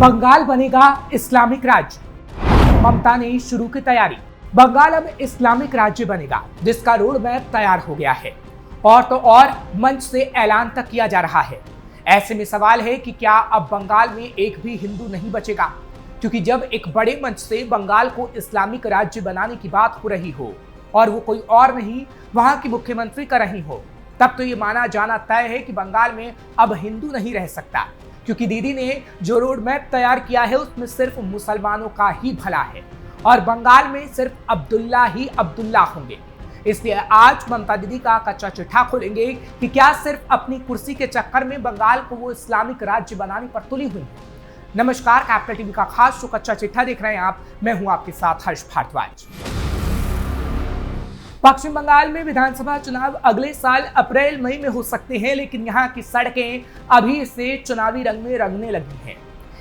बंगाल बनेगा इस्लामिक राज्य, ममता ने शुरू की तैयारी। बंगाल अब इस्लामिक राज्य बनेगा, जिसका रोड मैप तैयार हो गया है और तो और मंच से ऐलान तक किया जा रहा है। ऐसे में सवाल है कि क्या अब बंगाल में एक भी हिंदू नहीं बचेगा, क्योंकि जब एक बड़े मंच से बंगाल को इस्लामिक राज्य बनाने की बात हो रही हो और वो कोई और नहीं वहां की मुख्यमंत्री कर रही हो, तब तो ये माना जाना तय है कि बंगाल में अब हिंदू नहीं रह सकता, क्योंकि दीदी ने जो रोड मैप तैयार किया है उसमें सिर्फ मुसलमानों का ही भला है और बंगाल में सिर्फ अब्दुल्ला ही अब्दुल्ला होंगे। इसलिए आज ममता दीदी का कच्चा चिट्ठा खोलेंगे कि क्या सिर्फ अपनी कुर्सी के चक्कर में बंगाल को वो इस्लामिक राज्य बनाने पर तुली हुई है। नमस्कार, कैपिटल टीवी का खास शो कच्चा चिट्ठा देख रहे हैं आप। मैं हूं आपके साथ हर्ष भारद्वाज। पश्चिम बंगाल में विधानसभा चुनाव अगले साल अप्रैल मई में हो सकते हैं, लेकिन यहाँ की सड़कें अभी से चुनावी रंग में रंगने लगी हैं।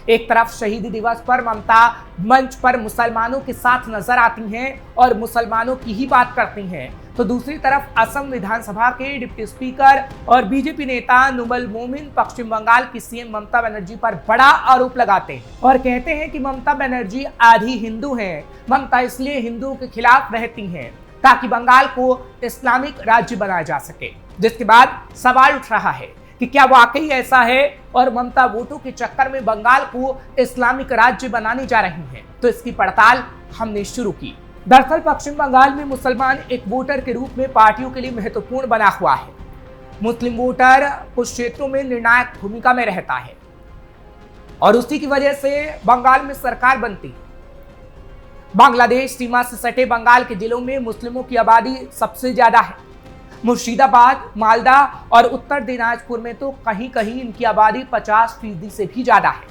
एक तरफ शहीदी दिवस पर ममता मंच पर मुसलमानों के साथ नजर आती हैं और मुसलमानों की ही बात करती हैं, तो दूसरी तरफ असम विधानसभा के डिप्टी स्पीकर और बीजेपी नेता नुमल मोमिन पश्चिम बंगाल की सीएम ममता बनर्जी पर बड़ा आरोप लगाते हैं और कहते हैं कि ममता बनर्जी आधी हिंदू हैं। ममता इसलिए हिंदुओं के खिलाफ रहती हैं ताकि बंगाल को इस्लामिक राज्य बनाया जा सके, जिसके बाद सवाल उठ रहा है कि क्या वाकई ऐसा है और ममता वोटों के चक्कर में बंगाल को इस्लामिक राज्य बनाने जा रही हैं। तो इसकी पड़ताल हमने शुरू की। दरअसल पश्चिम बंगाल में मुसलमान एक वोटर के रूप में पार्टियों के लिए महत्वपूर्ण बना हुआ है। मुस्लिम वोटर कुछ क्षेत्रों में निर्णायक भूमिका में रहता है और उसी की वजह से बंगाल में सरकार बनती है। बांग्लादेश सीमा से सटे बंगाल के जिलों में मुस्लिमों की आबादी सबसे ज्यादा है। मुर्शिदाबाद, मालदा और उत्तर दिनाजपुर में तो कहीं कहीं इनकी आबादी 50% से भी ज्यादा है।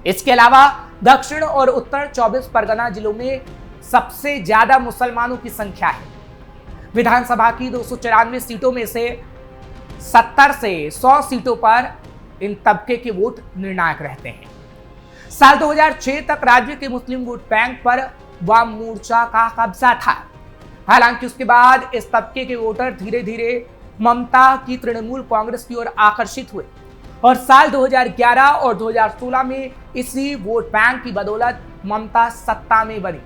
इसके अलावा दक्षिण और उत्तर 24 परगना जिलों में सबसे ज्यादा मुसलमानों की संख्या है। विधानसभा की 294 सीटों में से 70 से 100 सीटों पर इन तबके के वोट निर्णायक रहते हैं। साल 2006 तक राज्य के मुस्लिम वोट बैंक पर वाम मोर्चा का कब्जा था। हालांकि उसके बाद इस तबके के वोटर धीरे धीरे ममता की तृणमूल कांग्रेस की ओर आकर्षित हुए और साल 2011 और 2016 में इसी वोट बैंक की बदौलत ममता सत्ता में बनी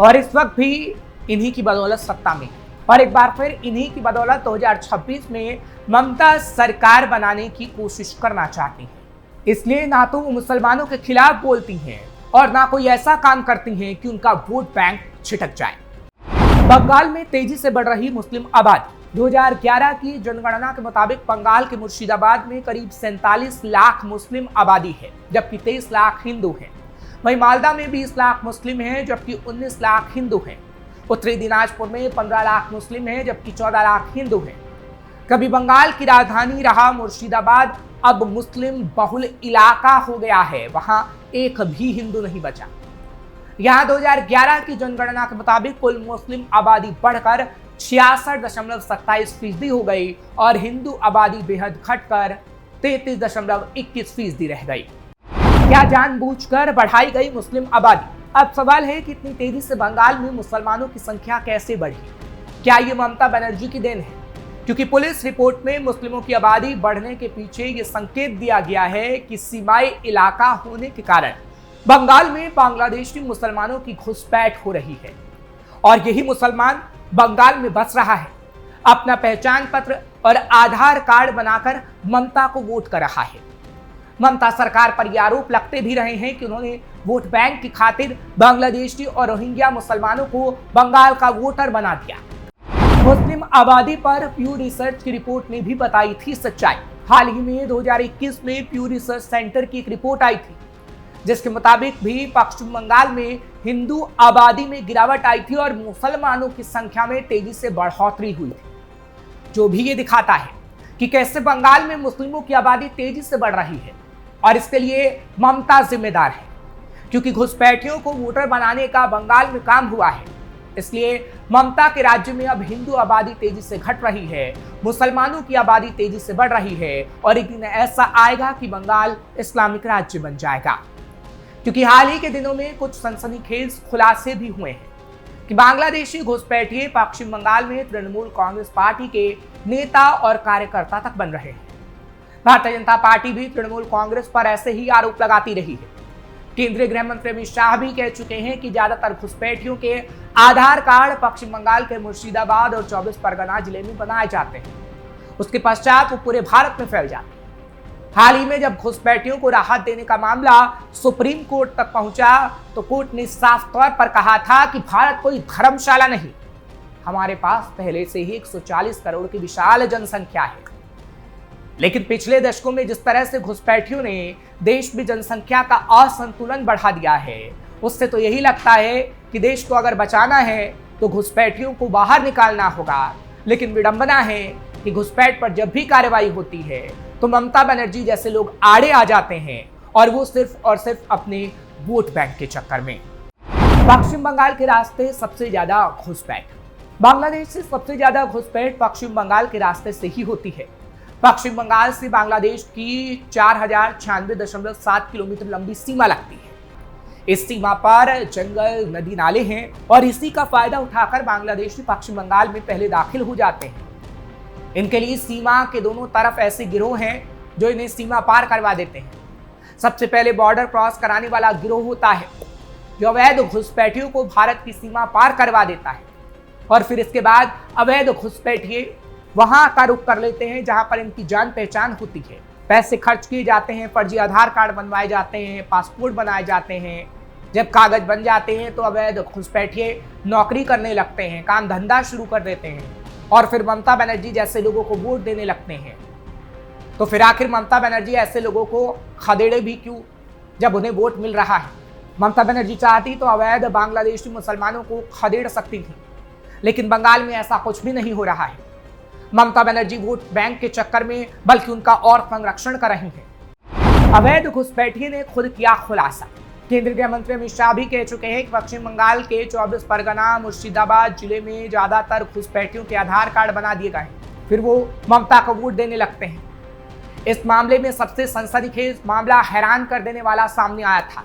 और इस वक्त भी इन्हीं की बदौलत सत्ता में और एक बार फिर इन्हीं की बदौलत 2026 में ममता सरकार बनाने की कोशिश करना चाहती है। इसलिए ना तो वो मुसलमानों के खिलाफ बोलती हैं और ना कोई ऐसा काम करती हैं कि उनका वोट बैंक छिटक जाए। बंगाल में तेजी से बढ़ रही मुस्लिम आबादी। 2011 की जनगणना के मुताबिक बंगाल के मुर्शिदाबाद में करीब 47 लाख मुस्लिम आबादी है, जबकि 23 लाख हिंदू हैं। वहीं मालदा में 20 लाख मुस्लिम हैं, जबकि 19 लाख हिंदू हैं। उत्तरी दिनाजपुर में 15 लाख मुस्लिम हैं, जबकि 14 लाख हिंदू हैं। कभी बंगाल की राजधानी रहा मुर्शिदाबाद अब मुस्लिम बहुल इलाका हो गया है, वहां एक भी हिंदू नहीं बचा। यहाँ 2011 की जनगणना के मुताबिक कुल मुस्लिम आबादी बढ़कर 66.27% हो गई और हिंदू आबादी बेहद घटकर 33.21% रह गई। क्या जानबूझकर बढ़ाई गई मुस्लिम आबादी? अब सवाल है कि इतनी तेजी से बंगाल में मुसलमानों की संख्या कैसे बढ़ी? क्या ये ममता बनर्जी की देन है? क्योंकि पुलिस रिपोर्ट में मुस्लिमों की आबादी बढ़ने के पीछे ये संकेत दिया गया है कि सीमाई इलाका होने के कारण बंगाल में बांग्लादेशी मुसलमानों की घुसपैठ हो रही है और यही मुसलमान बंगाल में बस रहा है, अपना पहचान पत्र और आधार कार्ड बनाकर ममता को वोट कर रहा है। ममता सरकार पर यह आरोप लगते भी रहे हैं कि उन्होंने वोट बैंक की खातिर बांग्लादेशी और रोहिंग्या मुसलमानों को बंगाल का वोटर बना दिया। मुस्लिम आबादी पर प्यू रिसर्च की रिपोर्ट ने भी बताई थी सच्चाई। हाल ही में 2021 में प्यू रिसर्च सेंटर की एक रिपोर्ट आई थी, जिसके मुताबिक भी पश्चिम बंगाल में हिंदू आबादी में गिरावट आई थी और मुसलमानों की संख्या में तेजी से बढ़ोतरी हुई थी, जो भी ये दिखाता है कि कैसे बंगाल में मुस्लिमों की आबादी तेजी से बढ़ रही है और इसके लिए ममता जिम्मेदार है, क्योंकि घुसपैठियों को वोटर बनाने का बंगाल में काम हुआ है। इसलिए ममता के राज्य में अब हिंदू आबादी तेजी से घट रही है, मुसलमानों की आबादी तेजी से बढ़ रही है और एक दिन ऐसा आएगा कि बंगाल इस्लामिक राज्य बन जाएगा। क्योंकि हाल ही के दिनों में कुछ सनसनीखेज खुलासे भी हुए हैं कि बांग्लादेशी घुसपैठिए पश्चिम बंगाल में तृणमूल कांग्रेस पार्टी के नेता और कार्यकर्ता तक बन रहे हैं। भारतीय जनता पार्टी भी तृणमूल कांग्रेस पर ऐसे ही आरोप लगाती रही है। केंद्रीय गृह मंत्री अमित शाह भी कह चुके हैं कि ज्यादातर घुसपैठियों के आधार कार्ड पश्चिम बंगाल के मुर्शिदाबाद और 24 परगना जिले में बनाए जाते हैं। उसके पश्चात वो पूरे भारत में फैल जाते हैं। हाल ही में जब घुसपैठियों को राहत देने का मामला सुप्रीम कोर्ट तक पहुंचा तो कोर्ट ने साफ तौर पर कहा था कि भारत कोई धर्मशाला नहीं, हमारे पास पहले से ही 140 करोड़ की विशाल जनसंख्या है। लेकिन पिछले दशकों में जिस तरह से घुसपैठियों ने देश में जनसंख्या का असंतुलन बढ़ा दिया है, उससे तो यही लगता है कि देश को अगर बचाना है तो घुसपैठियों को बाहर निकालना होगा। लेकिन विडंबना है कि घुसपैठ पर जब भी कार्रवाई होती है तो ममता बनर्जी जैसे लोग आड़े आ जाते हैं, और वो सिर्फ और सिर्फ अपने वोट बैंक के चक्कर में। पश्चिम बंगाल के रास्ते सबसे ज्यादा घुसपैठ, बांग्लादेश से सबसे ज्यादा घुसपैठ पश्चिम बंगाल के रास्ते से ही होती है। पश्चिम बंगाल से बांग्लादेश की 4096.7 किलोमीटर लंबी सीमा लगती है। इस सीमा पर जंगल, नदी नाले हैं, और इसी का फायदा उठाकर बांग्लादेशी पश्चिम बंगाल में पहले दाखिल हो जाते हैं। इनके लिए सीमा के दोनों तरफ ऐसे गिरोह हैं जो इन्हें सीमा पार करवा देते हैं। सबसे पहले बॉर्डर क्रॉस कराने वाला गिरोह होता है जो अवैध घुसपैठियों को भारत की सीमा पार करवा देता है, और फिर इसके बाद अवैध घुसपैठिए वहां का रुख कर लेते हैं जहां पर इनकी जान पहचान होती है। पैसे खर्च किए जाते हैं, फर्जी आधार कार्ड बनवाए जाते हैं, पासपोर्ट बनाए जाते हैं। जब कागज बन जाते हैं तो अवैध घुसपैठिए नौकरी करने लगते हैं, काम धंधा शुरू कर देते हैं, और फिर ममता बनर्जी जैसे लोगों को वोट देने लगते हैं। तो फिर आखिर ममता बनर्जी ऐसे लोगों को खदेड़े भी क्यों जब उन्हें वोट मिल रहा है। ममता बनर्जी चाहती तो अवैध बांग्लादेशी मुसलमानों को खदेड़ सकती थी, लेकिन बंगाल में ऐसा कुछ भी नहीं हो रहा है। ममता बनर्जी वोट बैंक के चक्कर में बल्कि उनका और संरक्षण कर रही है। अवैध घुसपैठिए ने खुद किया खुलासा। केंद्रीय गृह मंत्री अमित शाह भी कह चुके हैं कि पश्चिम बंगाल के 24 परगना मुर्शिदाबाद जिले में ज्यादातर घुसपैठियों के आधार कार्ड बना दिए गए, फिर वो ममता को वोट देने लगते हैं। इस मामले में सबसे सनसनीखेज मामला हैरान कर देने वाला सामने आया था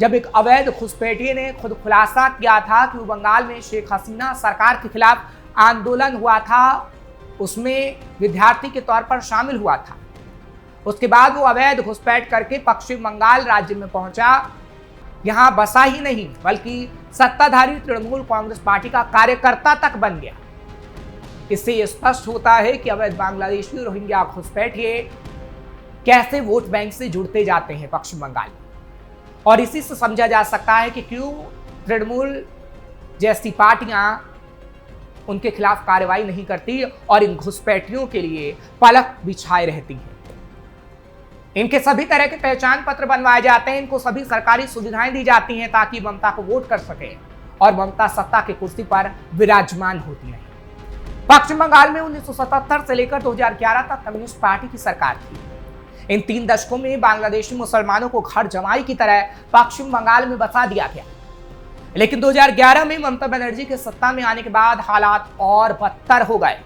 जब एक अवैध घुसपैठिए ने खुद खुलासा किया था कि वो बंगाल में शेख हसीना सरकार के खिलाफ आंदोलन हुआ था, उसमें विद्यार्थी के तौर पर शामिल हुआ था। उसके बाद वो अवैध घुसपैठ करके पश्चिम बंगाल राज्य में पहुंचा। यहां बसा ही नहीं बल्कि सत्ताधारी तृणमूल कांग्रेस पार्टी का कार्यकर्ता तक बन गया। इससे यह स्पष्ट होता है कि अवैध बांग्लादेशी रोहिंग्या घुसपैठिए कैसे वोट बैंक से जुड़ते जाते हैं पश्चिम बंगाल में, और इसी से समझा जा सकता है कि क्यों तृणमूल जैसी पार्टियां उनके खिलाफ कार्रवाई नहीं करती और इन घुसपैठियों के लिए पलक बिछाए रहती है। इनके सभी तरह के पहचान पत्र बनवाए जाते हैं, इनको सभी सरकारी सुविधाएं दी जाती हैं ताकि ममता को वोट कर सके और ममता सत्ता की कुर्सी पर विराजमान होती रहे। पश्चिम बंगाल में 1977 से लेकर 2011 तक कम्युनिस्ट पार्टी की सरकार थी। इन 3 दशकों में बांग्लादेशी मुसलमानों को घर जमाई की तरह पश्चिम बंगाल में बसा दिया गया। लेकिन 2011 में ममता बनर्जी के सत्ता में आने के बाद हालात और बदतर हो गए।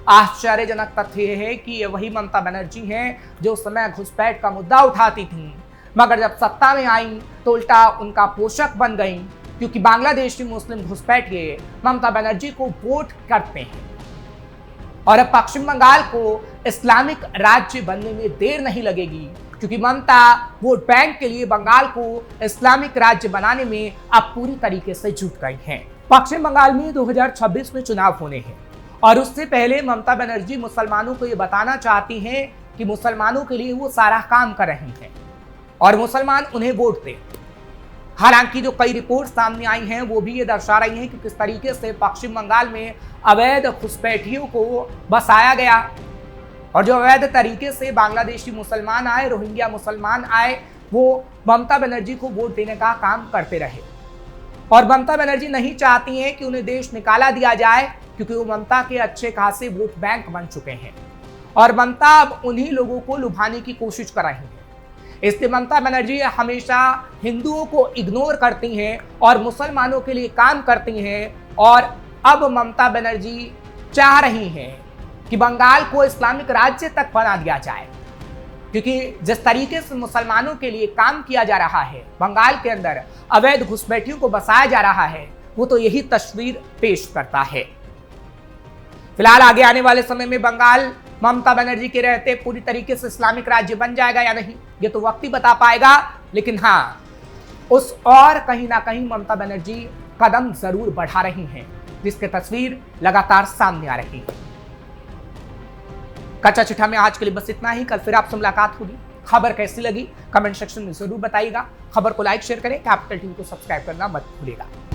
आश्चर्यजनक तथ्य यह है कि ये वही ममता बनर्जी हैं जो उस समय घुसपैठ का मुद्दा उठाती थीं, मगर जब सत्ता में आई तो उल्टा उनका पोषक बन गई, क्योंकि बांग्लादेशी मुस्लिम घुसपैठिए ममता बनर्जी को वोट करते हैं। और अब पश्चिम बंगाल को इस्लामिक राज्य बनने में देर नहीं लगेगी, क्योंकि ममता वोट बैंक के लिए बंगाल को इस्लामिक राज्य बनाने में अब पूरी तरीके से जुट गई हैं। पश्चिम बंगाल में 2026 में चुनाव होने हैं, और उससे पहले ममता बनर्जी मुसलमानों को ये बताना चाहती हैं कि मुसलमानों के लिए वो सारा काम कर रही हैं और मुसलमान उन्हें वोट दें। हालांकि जो कई रिपोर्ट सामने आई हैं वो भी ये दर्शा रही हैं कि किस तरीके से पश्चिम बंगाल में अवैध घुसपैठियों को बसाया गया, और जो अवैध तरीके से बांग्लादेशी मुसलमान आए, रोहिंग्या मुसलमान आए, वो ममता बनर्जी को वोट देने का काम करते रहे। और ममता बनर्जी नहीं चाहती हैं कि उन्हें देश निकाला दिया जाए, क्योंकि वो ममता के अच्छे खासे वोट बैंक बन चुके हैं और ममता अब उन्हीं लोगों को लुभाने की कोशिश कर रही है। इसलिए ममता बनर्जी हमेशा हिंदुओं को इग्नोर करती हैं और मुसलमानों के लिए काम करती हैं, और अब ममता बनर्जी चाह रही हैं कि बंगाल को इस्लामिक राज्य तक बना दिया जाए, क्योंकि जिस तरीके से मुसलमानों के लिए काम किया जा रहा है, बंगाल के अंदर अवैध घुसपैठियों को बसाया जा रहा है, वो तो यही तस्वीर पेश करता है। फिलहाल आगे आने वाले समय में बंगाल ममता बनर्जी के रहते पूरी तरीके से इस्लामिक राज्य बन जाएगा या नहीं, ये तो वक्त ही बता पाएगा। लेकिन हाँ, उस और कहीं ना कहीं ममता बनर्जी कदम जरूर बढ़ा रही हैं, जिसकी तस्वीर लगातार सामने आ रही है। कच्चा चिट्ठा में आज के लिए बस इतना ही। कल फिर आपसे मुलाकात होगी। खबर कैसी लगी कमेंट सेक्शन में जरूर बताइएगा। खबर को लाइक शेयर करें, कैपिटल टीवी को सब्सक्राइब करना मत भूलिएगा।